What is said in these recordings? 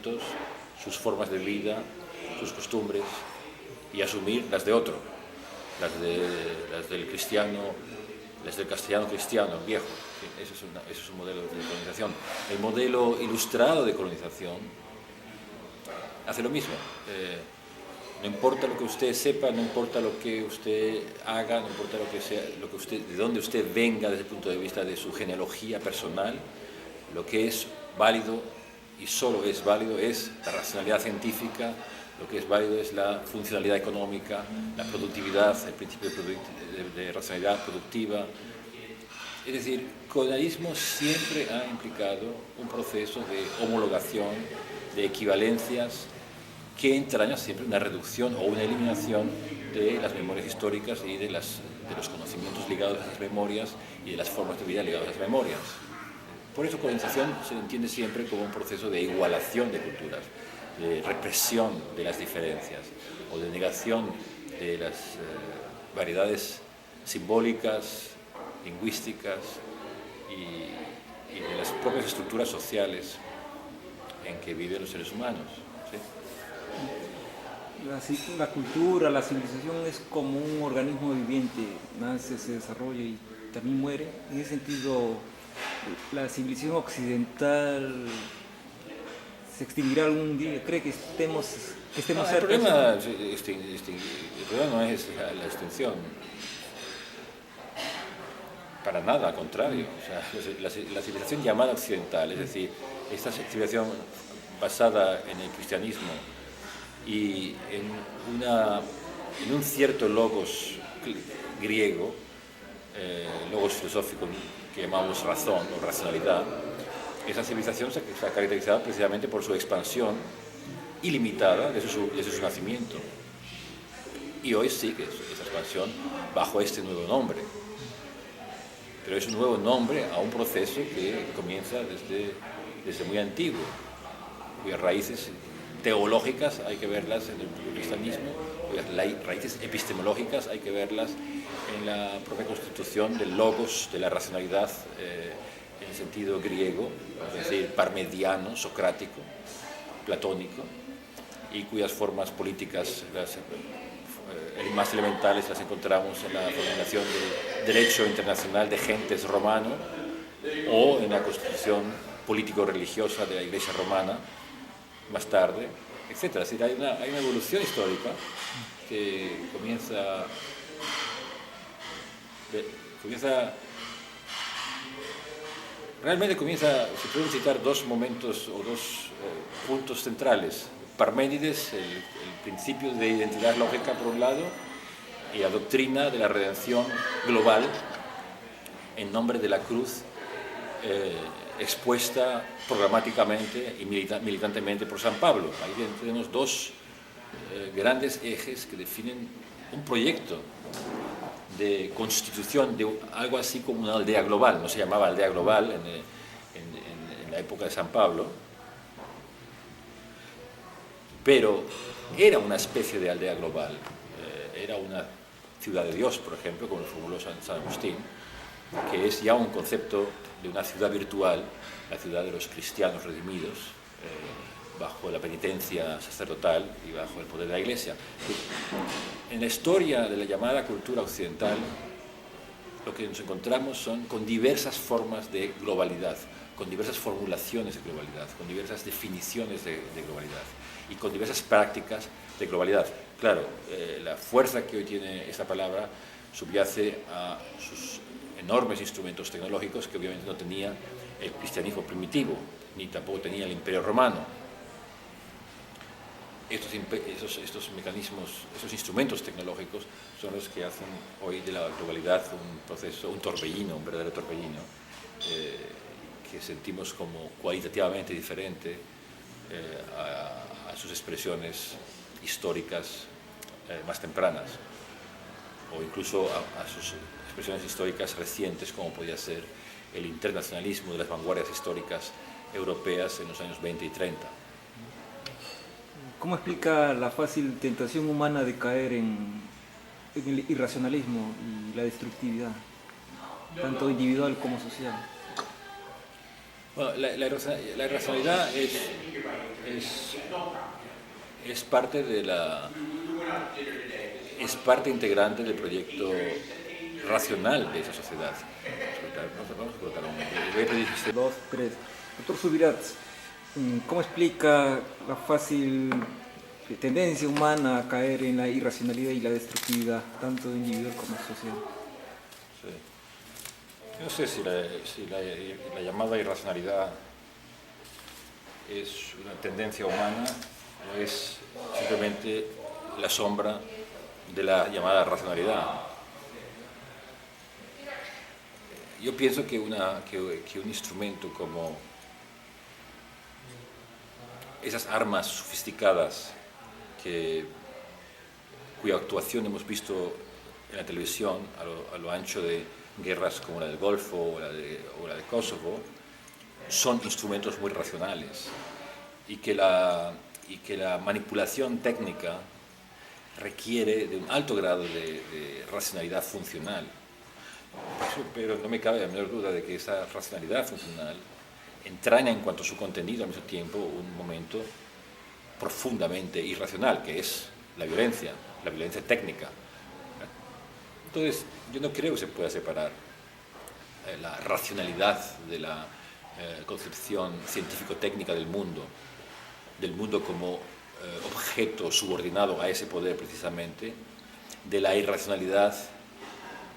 sus formas de vida, sus costumbres, y asumir las de otro, las del cristiano, las del castellano cristiano, viejo. Ese es un modelo de colonización. El modelo ilustrado de colonización hace lo mismo. No importa lo que usted sepa, no importa lo que usted haga, no importa lo que sea, de dónde usted venga desde el punto de vista de su genealogía personal, lo que es válido y solo es válido es la racionalidad científica, lo que es válido es la funcionalidad económica, la productividad, el principio de racionalidad productiva. Es decir, el colonialismo siempre ha implicado un proceso de homologación, de equivalencias, que entraña siempre una reducción o una eliminación de las memorias históricas y de los conocimientos ligados a esas memorias y de las formas de vida ligadas a las memorias. Por eso colonización se entiende siempre como un proceso de igualación de culturas, de represión de las diferencias o de negación de las variedades simbólicas, lingüísticas y de las propias estructuras sociales en que viven los seres humanos. ¿Sí? La cultura, la civilización es como un organismo viviente, nace, se desarrolla y también muere. En ese sentido, la civilización occidental se extinguirá algún día. ¿Cree que estemos cerca? El problema no es la extinción. Para nada, al contrario. O sea, la civilización llamada occidental, es decir, esta civilización basada en el cristianismo y en un cierto logos griego, logos filosófico que llamamos razón o racionalidad, esa civilización se ha caracterizado precisamente por su expansión ilimitada desde su nacimiento. Y hoy sigue esa expansión bajo este nuevo nombre. Pero es un nuevo nombre a un proceso que comienza desde muy antiguo, cuyas raíces teológicas hay que verlas en el cristianismo, cuyas raíces epistemológicas hay que verlas en la propia constitución del logos, de la racionalidad en el sentido griego, es decir, parmediano, socrático, platónico, y cuyas formas políticas más elementales las encontramos en la formulación del derecho internacional de gentes romano o en la constitución político-religiosa de la Iglesia romana más tarde, etc. Es decir, hay una evolución histórica que realmente se pueden citar dos momentos o dos puntos centrales. Parménides, el principio de identidad lógica por un lado, y la doctrina de la redención global en nombre de la cruz, expuesta programáticamente y militantemente por San Pablo. Ahí tenemos dos grandes ejes que definen un proyecto de constitución de algo así como una aldea global. No se llamaba aldea global en la época de San Pablo, pero era una especie de aldea global. Era una ciudad de Dios, por ejemplo, como lo formuló San Agustín, que es ya un concepto de una ciudad virtual, la ciudad de los cristianos redimidos, bajo la penitencia sacerdotal y bajo el poder de la Iglesia. En la historia de la llamada cultura occidental, lo que nos encontramos son con diversas formas de globalidad, con diversas formulaciones de globalidad, con diversas definiciones de globalidad y con diversas prácticas de globalidad. Claro, la fuerza que hoy tiene esta palabra subyace a sus enormes instrumentos tecnológicos que obviamente no tenía el cristianismo primitivo, ni tampoco tenía el Imperio Romano. Estos mecanismos, esos instrumentos tecnológicos son los que hacen hoy de la globalidad un proceso, un torbellino, un verdadero torbellino, que sentimos como cualitativamente diferente a sus expresiones históricas más tempranas, o incluso a sus expresiones históricas recientes, como podía ser el internacionalismo de las vanguardias históricas europeas en los años 20 y 30. ¿Cómo explica la fácil tentación humana de caer en el irracionalismo y la destructividad, tanto individual como social? Bueno, la irracionalidad es parte de es parte integrante del proyecto racional de esa sociedad. Vamos a colocar voy a pedir usted. Dos, tres. Doctor Subirats, ¿cómo explica la fácil tendencia humana a caer en la irracionalidad y la destructividad, tanto individual como social? Sí. Yo no sé si la llamada irracionalidad es una tendencia humana o es simplemente la sombra de la llamada racionalidad. Yo pienso que un instrumento como esas armas sofisticadas cuya actuación hemos visto en la televisión a lo ancho de guerras como la del Golfo o la de Kosovo, son instrumentos muy racionales y que la manipulación técnica requiere de un alto grado de racionalidad funcional. Pero no me cabe la menor duda de que esa racionalidad funcional entraña en cuanto a su contenido al mismo tiempo un momento profundamente irracional, que es la violencia técnica. Entonces, yo no creo que se pueda separar la racionalidad de la concepción científico-técnica del mundo como objeto subordinado a ese poder precisamente, de la irracionalidad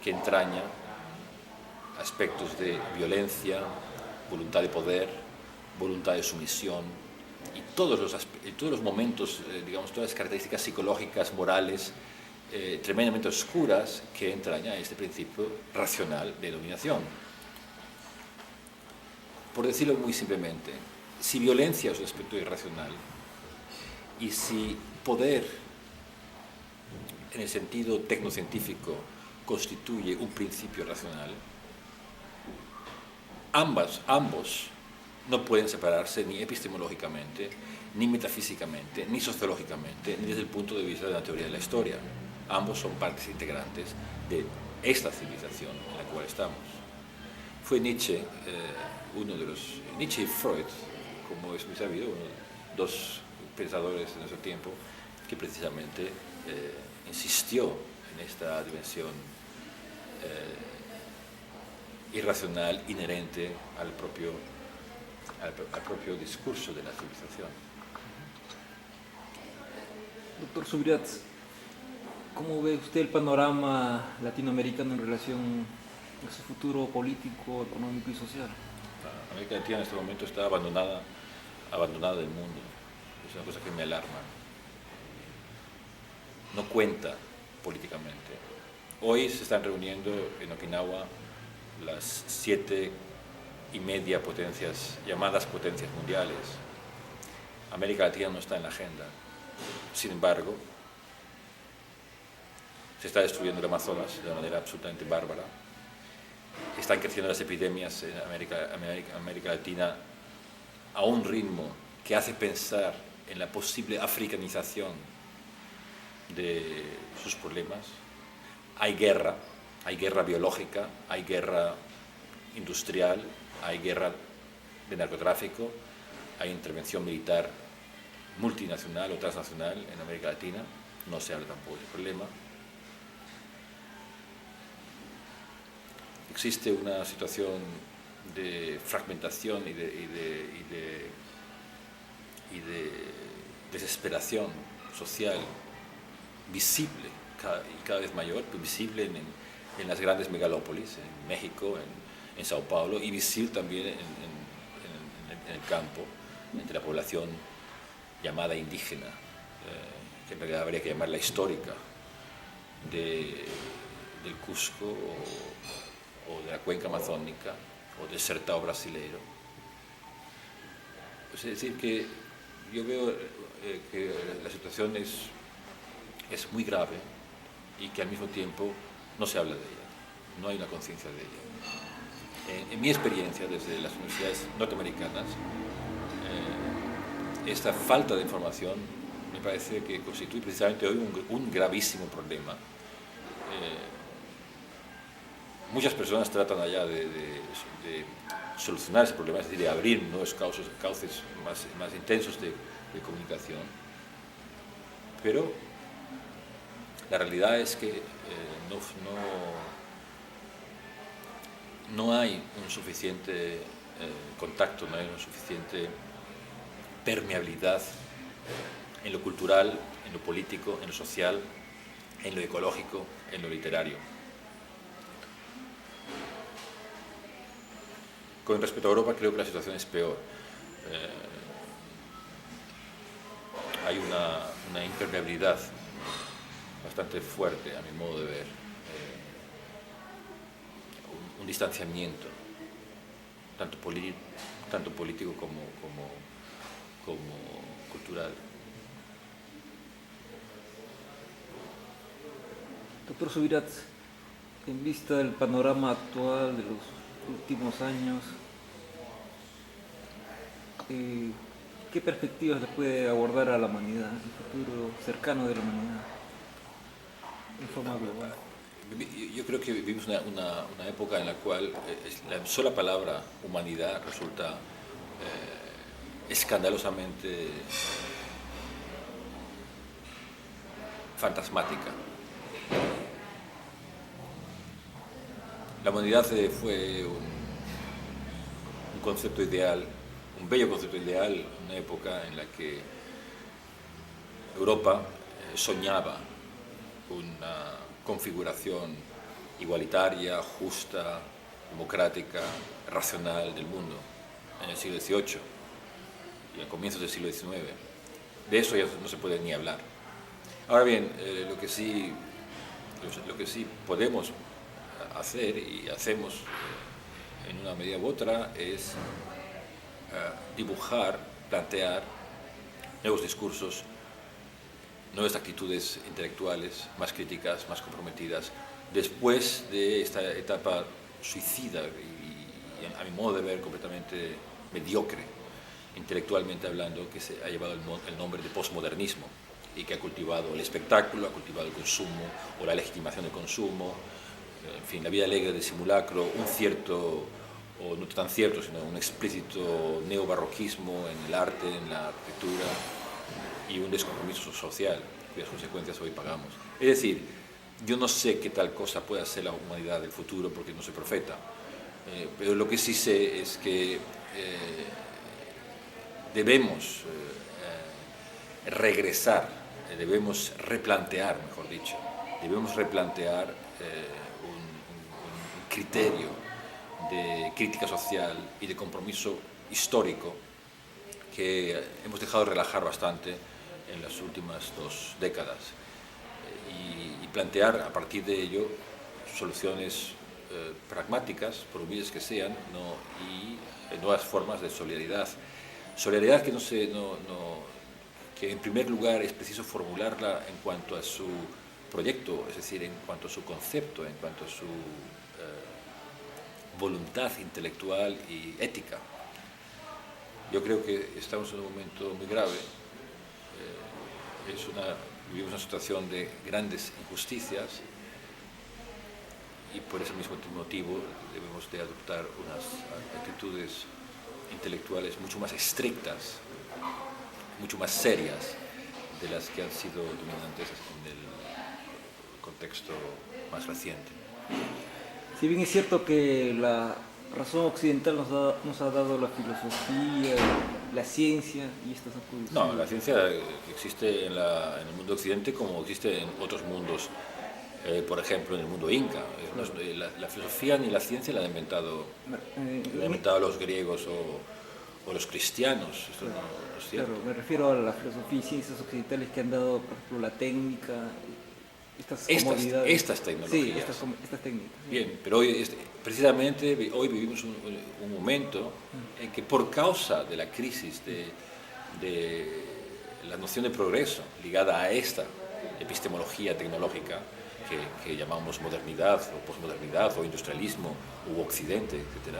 que entraña aspectos de violencia, voluntad de poder, voluntad de sumisión y todos los momentos, digamos, todas las características psicológicas, morales, tremendamente oscuras que entraña este principio racional de dominación. Por decirlo muy simplemente, si violencia es un aspecto irracional y si poder, en el sentido tecnocientífico, constituye un principio racional, ambos no pueden separarse ni epistemológicamente, ni metafísicamente, ni sociológicamente, ni desde el punto de vista de la teoría de la historia. Ambos son partes integrantes de esta civilización en la cual estamos. Fue Nietzsche, Nietzsche y Freud, como es muy sabido, dos pensadores de nuestro tiempo, que precisamente insistió en esta dimensión irracional inherente al propio discurso de la civilización. Doctor Subirats, ¿cómo ve usted el panorama latinoamericano en relación a su futuro político, económico y social? América Latina en este momento está abandonada del mundo. Es una cosa que me alarma. No cuenta políticamente. Hoy se están reuniendo en Okinawa las 7,5 potencias, llamadas potencias mundiales. América Latina no está en la agenda. Sin embargo, se está destruyendo el Amazonas de una manera absolutamente bárbara. Están creciendo las epidemias en América Latina a un ritmo que hace pensar en la posible africanización de sus problemas. Hay guerra biológica, hay guerra industrial, hay guerra de narcotráfico, hay intervención militar multinacional o transnacional en América Latina, no se habla tampoco del problema. Existe una situación de fragmentación y de desesperación social visible cada vez mayor, visible en las grandes megalópolis, en México, en Sao Paulo, y visible también en el campo, entre la población llamada indígena, que en realidad habría que llamarla histórica, del Cusco o de la cuenca amazónica o del Sertão brasileiro. Es decir, que yo veo que la situación es muy grave y que al mismo tiempo no se habla de ella, no hay una conciencia de ella. En mi experiencia desde las universidades norteamericanas, esta falta de información me parece que constituye precisamente hoy un gravísimo problema. Muchas personas tratan allá de solucionar ese problema, es decir, de abrir nuevos cauces más intensos de comunicación. Pero la realidad es que no hay un suficiente contacto, no hay una suficiente permeabilidad en lo cultural, en lo político, en lo social, en lo ecológico, en lo literario. Con respecto a Europa, creo que la situación es peor. Hay una impermeabilidad bastante fuerte, a mi modo de ver, un distanciamiento, tanto político como cultural. Doctor Subirats, en vista del panorama actual de los últimos años, ¿qué perspectivas le puede abordar a la humanidad, el futuro cercano de la humanidad, en forma global? Yo creo que vivimos una época en la cual la sola palabra humanidad resulta escandalosamente fantasmática. La humanidad fue un concepto ideal, un bello concepto ideal, una época en la que Europa soñaba una configuración igualitaria, justa, democrática, racional del mundo en el siglo XVIII y a comienzos del siglo XIX. De eso ya no se puede ni hablar. Ahora bien, lo que sí podemos hacer y hacemos en una medida u otra es dibujar, plantear nuevos discursos, nuevas actitudes intelectuales más críticas, más comprometidas, después de esta etapa suicida y a mi modo de ver completamente mediocre, intelectualmente hablando, que se ha llevado el nombre de posmodernismo y que ha cultivado el espectáculo, ha cultivado el consumo o la legitimación del consumo, en fin, la vida alegre del simulacro, un cierto, o no tan cierto, sino un explícito neobarroquismo en el arte, en la arquitectura, y un descompromiso social, cuyas consecuencias hoy pagamos. Es decir, yo no sé qué tal cosa pueda ser la humanidad del futuro, porque no soy profeta, pero lo que sí sé es que debemos regresar, debemos replantear, mejor dicho, debemos replantear un criterio de crítica social y de compromiso histórico que hemos dejado de relajar bastante en las últimas 2 décadas y plantear a partir de ello soluciones pragmáticas, por humildes que sean, y nuevas formas de solidaridad. Solidaridad que en primer lugar es preciso formularla en cuanto a su proyecto, es decir, en cuanto a su concepto, en cuanto a su voluntad intelectual y ética. Yo creo que estamos en un momento muy grave. Vivimos una situación de grandes injusticias y por ese mismo motivo debemos de adoptar unas actitudes intelectuales mucho más estrictas, mucho más serias de las que han sido dominantes en el contexto más reciente. Si bien es cierto que la razón occidental nos ha dado la filosofía, la ciencia y estas acusaciones. No, la ciencia existe en el mundo occidente como existe en otros mundos, por ejemplo en el mundo inca. La filosofía ni la ciencia la han inventado los griegos o los cristianos. Esto no es cierto. Claro, me refiero a la filosofía y ciencias occidentales que han dado, por ejemplo, la técnica, estas tecnologías. Sí, estas técnicas. Sí. Bien, pero precisamente hoy vivimos un momento en que por causa de la crisis de la noción de progreso ligada a esta epistemología tecnológica que llamamos modernidad o posmodernidad o industrialismo u occidente, etc.,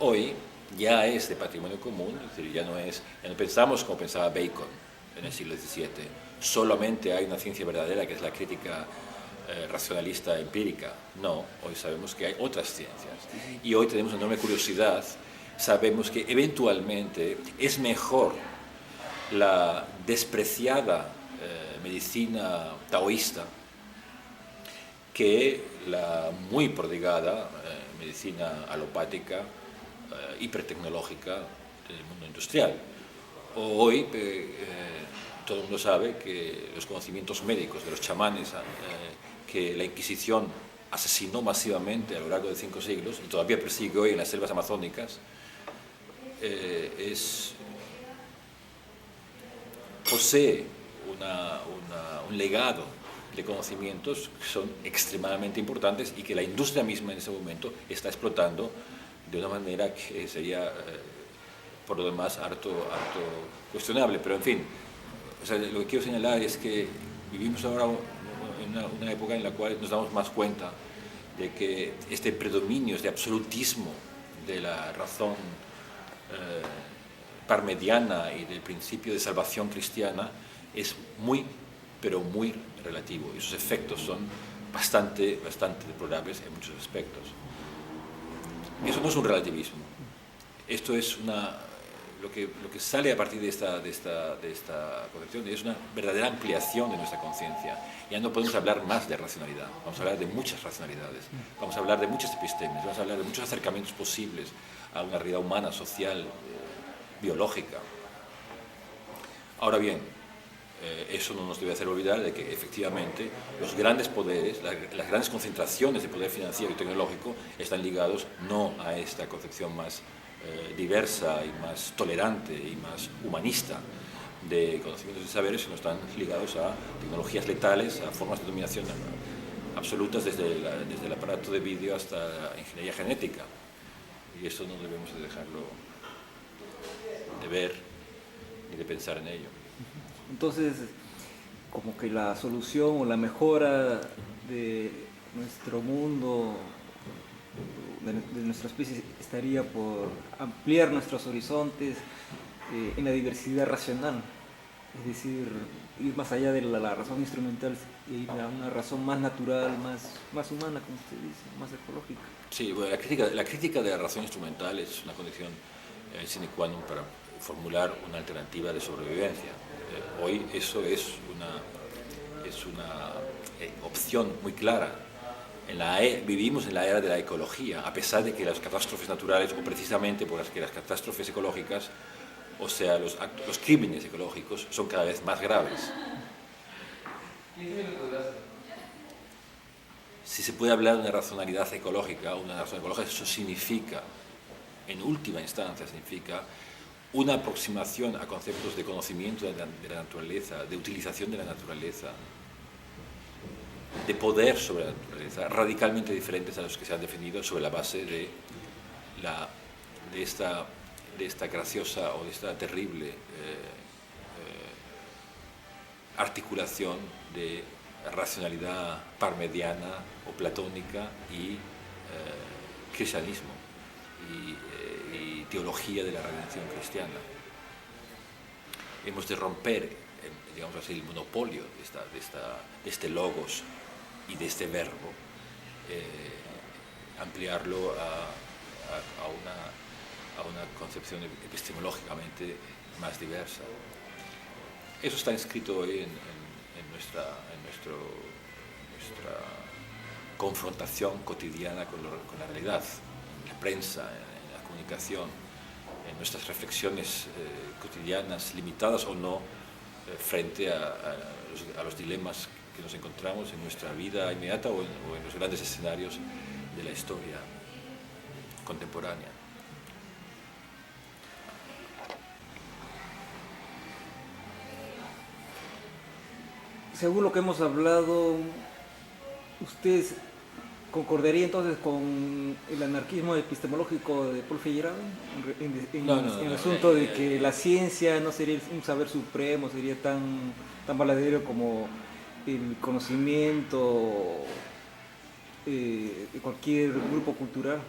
hoy ya es de patrimonio común, es decir, ya no pensamos como pensaba Bacon en el siglo XVII. Solamente hay una ciencia verdadera que es la crítica racionalista empírica. No, hoy sabemos que hay otras ciencias. Y hoy tenemos una enorme curiosidad sabemos que eventualmente es mejor la despreciada medicina taoísta que la muy prodigada medicina alopática, hipertecnológica del mundo industrial. Hoy todo el mundo sabe que los conocimientos médicos de los chamanes, que la Inquisición asesinó masivamente a lo largo de 5 siglos y todavía persigue hoy en las selvas amazónicas, posee un legado de conocimientos que son extremadamente importantes y que la industria misma en ese momento está explotando de una manera que sería, por lo demás, harto cuestionable. Pero, en fin, o sea, lo que quiero señalar es que vivimos ahora en una época en la cual nos damos más cuenta de que este predominio, este absolutismo de la razón parmediana y del principio de salvación cristiana es muy, pero muy relativo, y sus efectos son bastante deplorables en muchos aspectos. Eso no es un relativismo, esto es lo que sale a partir de esta concepción es una verdadera ampliación de nuestra conciencia. Ya no podemos hablar más de racionalidad, vamos a hablar de muchas racionalidades, vamos a hablar de muchas epistemes, vamos a hablar de muchos acercamientos posibles a una realidad humana, social, biológica. Ahora bien, eso no nos debe hacer olvidar de que efectivamente los grandes poderes, las grandes concentraciones de poder financiero y tecnológico están ligados no a esta concepción más diversa y más tolerante y más humanista de conocimientos y saberes, sino están ligados a tecnologías letales, a formas de dominación absolutas desde el aparato de vídeo hasta la ingeniería genética. Y esto no debemos de dejarlo de ver ni de pensar en ello. Entonces, como que la solución o la mejora de nuestro mundo, de nuestra especie, estaría por ampliar nuestros horizontes en la diversidad racional, es decir, ir más allá de la razón instrumental e ir a una razón más natural, más humana, como usted dice, más ecológica. Sí, bueno, la crítica de la razón instrumental es una condición sine qua non para formular una alternativa de sobrevivencia. Hoy eso es una opción muy clara. Vivimos en la era de la ecología, a pesar de que las catástrofes naturales, o precisamente por las que las catástrofes ecológicas, o sea, los crímenes ecológicos, son cada vez más graves. Si se puede hablar de una racionalidad ecológica, eso significa, en última instancia, significa una aproximación a conceptos de conocimiento de la naturaleza, de utilización de la naturaleza, de poder sobre la naturaleza, radicalmente diferentes a los que se han definido sobre la base de esta graciosa o de esta terrible articulación de racionalidad parmediana o platónica y cristianismo y teología de la redención cristiana. Hemos de romper, digamos así, el monopolio de este logos y de este verbo, ampliarlo a una concepción epistemológicamente más diversa. Eso está inscrito hoy en nuestra confrontación cotidiana con la realidad, en la prensa, en la comunicación, en nuestras reflexiones cotidianas, limitadas o no, frente a los dilemas que nos encontramos en nuestra vida inmediata o en los grandes escenarios de la historia contemporánea. Según lo que hemos hablado, ¿usted concordaría entonces con el anarquismo epistemológico de Paul Feyerabend en el asunto de que la ciencia no sería un saber supremo, sería tan valedero como el conocimiento de cualquier grupo cultural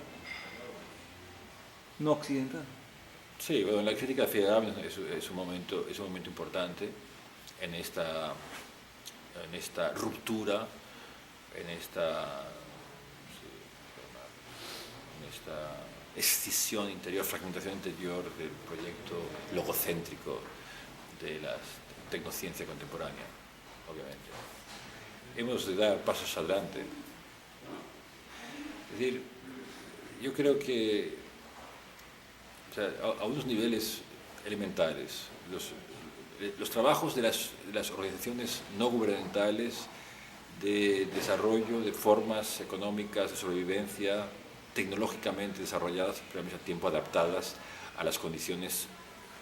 no occidental? Sí, bueno, la crítica de Feyerabend es un momento importante en esta ruptura, en esta escisión interior, fragmentación interior del proyecto logocéntrico de la tecnociencia contemporánea, obviamente. Hemos de dar pasos adelante. Es decir, yo creo que, o sea, a unos niveles elementales, los trabajos de las organizaciones no gubernamentales de desarrollo de formas económicas de sobrevivencia tecnológicamente desarrolladas, pero al mismo tiempo adaptadas a las condiciones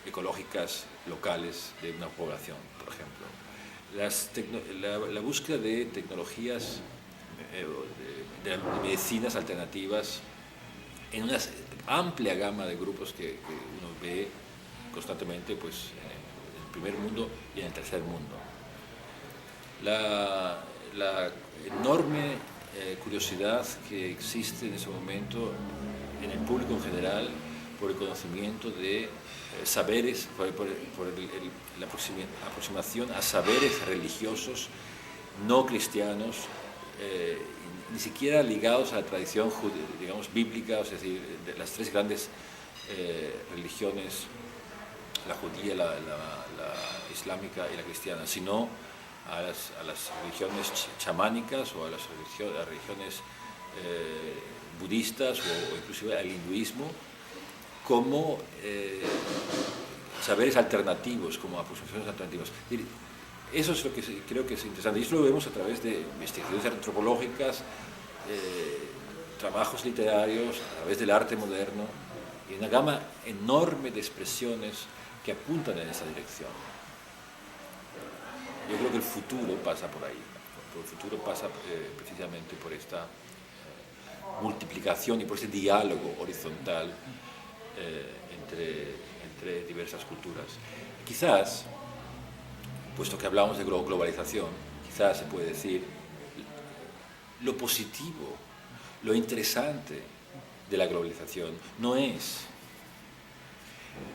ecológicas locales de una población, por ejemplo. La búsqueda de tecnologías, de medicinas alternativas en una amplia gama de grupos que uno ve constantemente, pues, en el primer mundo y en el tercer mundo. La enorme curiosidad que existe en ese momento en el público en general por el conocimiento de saberes, por la aproximación a saberes religiosos no cristianos, ni siquiera ligados a la tradición, digamos, bíblica, es decir, de las tres grandes religiones, la judía, la islámica y la cristiana, sino a las religiones chamánicas o a las religiones budistas o inclusive al hinduismo, como saberes alternativos, como aproximaciones alternativas. Eso es lo que creo que es interesante. Y eso lo vemos a través de investigaciones antropológicas, trabajos literarios, a través del arte moderno, y una gama enorme de expresiones que apuntan en esa dirección. Yo creo que el futuro pasa por ahí. El futuro pasa precisamente por esta multiplicación y por ese diálogo horizontal entre diversas culturas. Quizás, puesto que hablamos de globalización, quizás se puede decir lo positivo, lo interesante de la globalización no es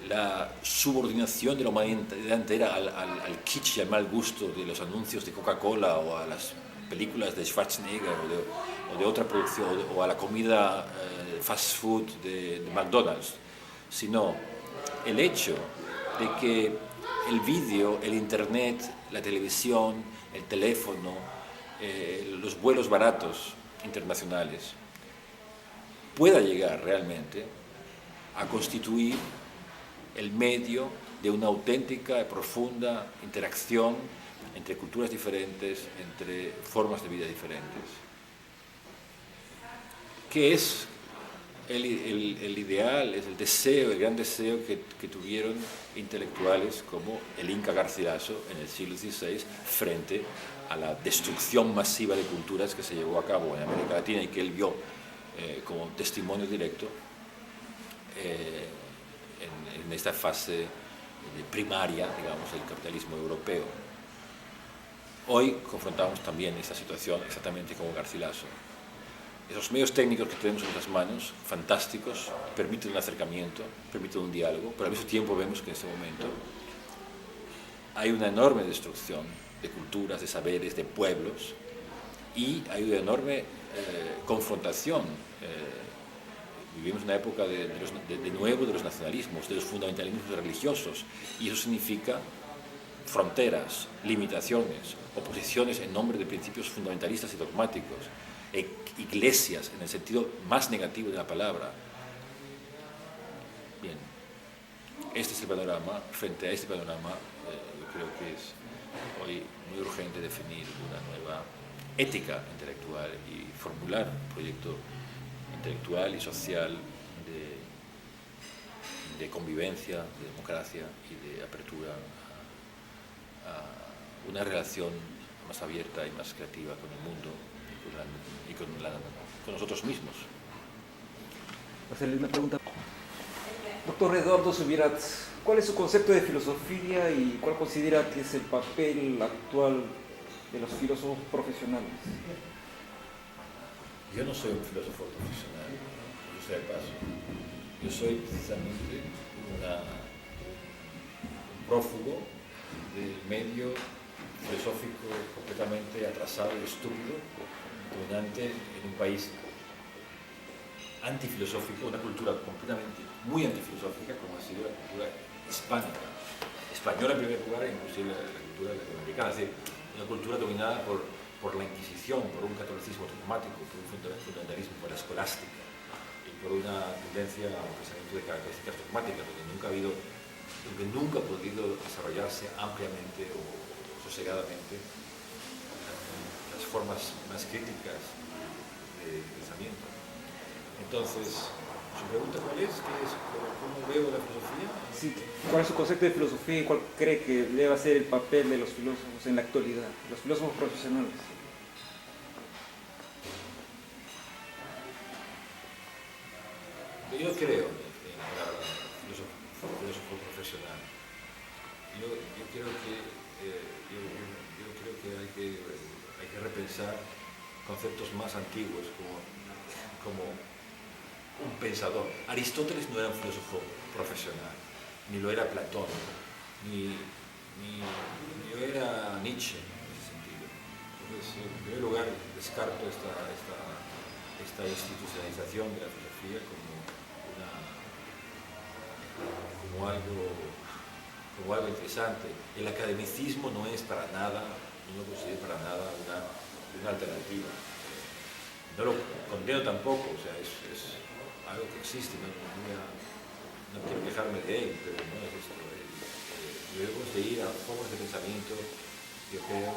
la subordinación de la humanidad entera al kitsch y al mal gusto de los anuncios de Coca-Cola o a las películas de Schwarzenegger o de otra producción o a la comida fast food de McDonald's, sino el hecho de que el vídeo, el internet, la televisión, el teléfono, los vuelos baratos internacionales pueda llegar realmente a constituir el medio de una auténtica y profunda interacción entre culturas diferentes, entre formas de vida diferentes. ¿Qué es el ideal, es el deseo, el gran deseo que tuvieron intelectuales como el Inca Garcilaso en el siglo XVI frente a la destrucción masiva de culturas que se llevó a cabo en América Latina y que él vio como testimonio directo en esta fase primaria, digamos, del capitalismo europeo? Hoy confrontamos también esta situación exactamente como Garcilaso. Esos medios técnicos que tenemos en nuestras manos, fantásticos, permiten un acercamiento, permiten un diálogo, pero al mismo tiempo vemos que en este momento hay una enorme destrucción de culturas, de saberes, de pueblos, y hay una enorme confrontación. Vivimos una época de nuevo de los nacionalismos, de los fundamentalismos religiosos, y eso significa fronteras, limitaciones, oposiciones en nombre de principios fundamentalistas y dogmáticos, iglesias en el sentido más negativo de la palabra. Bien, este es el panorama. Frente a este panorama, yo creo que es hoy muy urgente definir una nueva ética intelectual y formular un proyecto intelectual y social de convivencia, de democracia y de apertura a una relación más abierta y más creativa con el mundo y con nosotros mismos. Hacerle una pregunta. Doctor Eduardo Subirats, ¿cuál es su concepto de filosofía y cuál considera que es el papel actual de los filósofos profesionales? Yo no soy un filósofo profesional, yo soy el paso. Yo soy precisamente un prófugo del medio filosófico completamente atrasado y estúpido, dominante en un país antifilosófico, una cultura completamente muy antifilosófica, como ha sido la cultura hispánica, española en primer lugar, e inclusive la cultura latinoamericana, es decir, una cultura dominada por la Inquisición, por un catolicismo dogmático, por un fundamentalismo, por la escolástica y por una tendencia a un pensamiento de características dogmáticas, donde nunca ha podido desarrollarse ampliamente o sosegadamente las formas más críticas de pensamiento. Entonces, su pregunta cuál es, ¿cómo veo la filosofía? Sí, ¿cuál es su concepto de filosofía y cuál cree que debe ser el papel de los filósofos en la actualidad, los filósofos profesionales? Yo creo en el filósofo profesional. Yo creo que hay que repensar conceptos más antiguos como un pensador. Aristóteles no era un filósofo profesional, ni lo era Platón, ni lo era Nietzsche en ese sentido. Entonces, en primer lugar, descarto esta institucionalización de la filosofía como algo interesante. El academicismo no es para nada, no lo considero para nada una alternativa. No lo condeno tampoco, o sea, es algo que existe, no quiero quejarme de él, pero no es esto. Debemos de ir a formas de pensamiento, yo creo,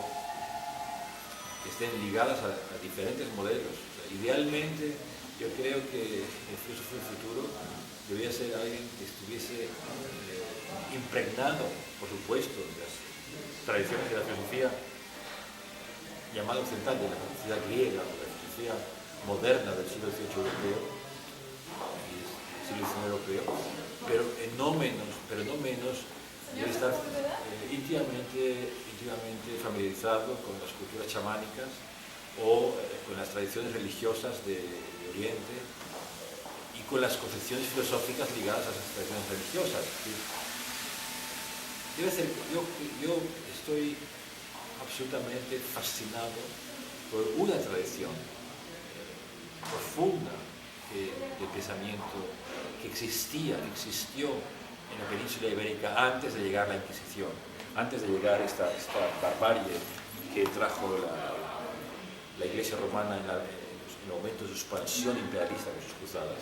que estén ligadas a diferentes modelos. O sea, idealmente, yo creo que el filósofo del futuro debería ser alguien que estuviese impregnado, por supuesto, de las tradiciones de la filosofía llamada occidental, de la filosofía griega, de la filosofía moderna del siglo XVIII europeo y del siglo XIX europeo, pero no menos debe estar íntimamente familiarizado con las culturas chamánicas o con las tradiciones religiosas de Oriente y con las concepciones filosóficas ligadas a esas tradiciones religiosas. Yo estoy absolutamente fascinado por una tradición profunda de pensamiento que existió en la península ibérica antes de llegar la Inquisición, antes de llegar esta barbarie que trajo la Iglesia romana en el momento de su expansión imperialista con sus cruzadas.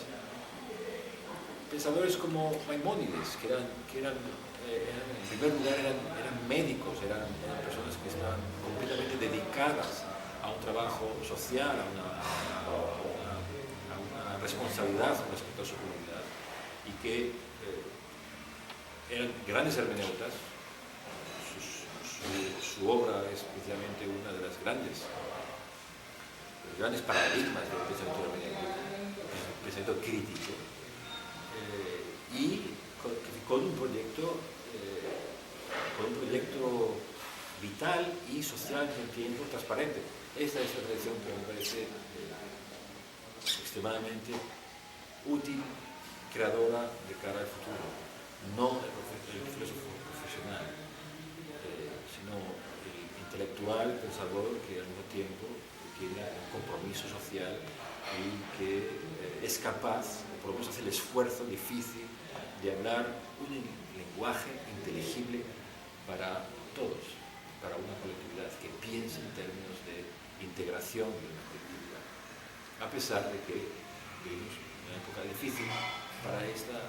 Pensadores como Maimónides, que eran en primer lugar eran médicos, eran personas que estaban completamente dedicadas a un trabajo social, a una responsabilidad respecto a su comunidad, y que eran grandes hermeneutas. Su obra es precisamente una de los grandes paradigmas del pensamiento hermenéutico, del pensamiento crítico, y con un proyecto vital y social al mismo tiempo transparente. Esta es la tradición que me parece extremadamente útil, creadora de cara al futuro. No el filósofo profesional, sino el intelectual, pensador que al mismo tiempo tiene un compromiso social y que es capaz, o por lo menos hace el esfuerzo difícil de hablar un lenguaje inteligible para todos, para una colectividad que piense en términos de integración de la colectividad, a pesar de que vivimos una época difícil para esta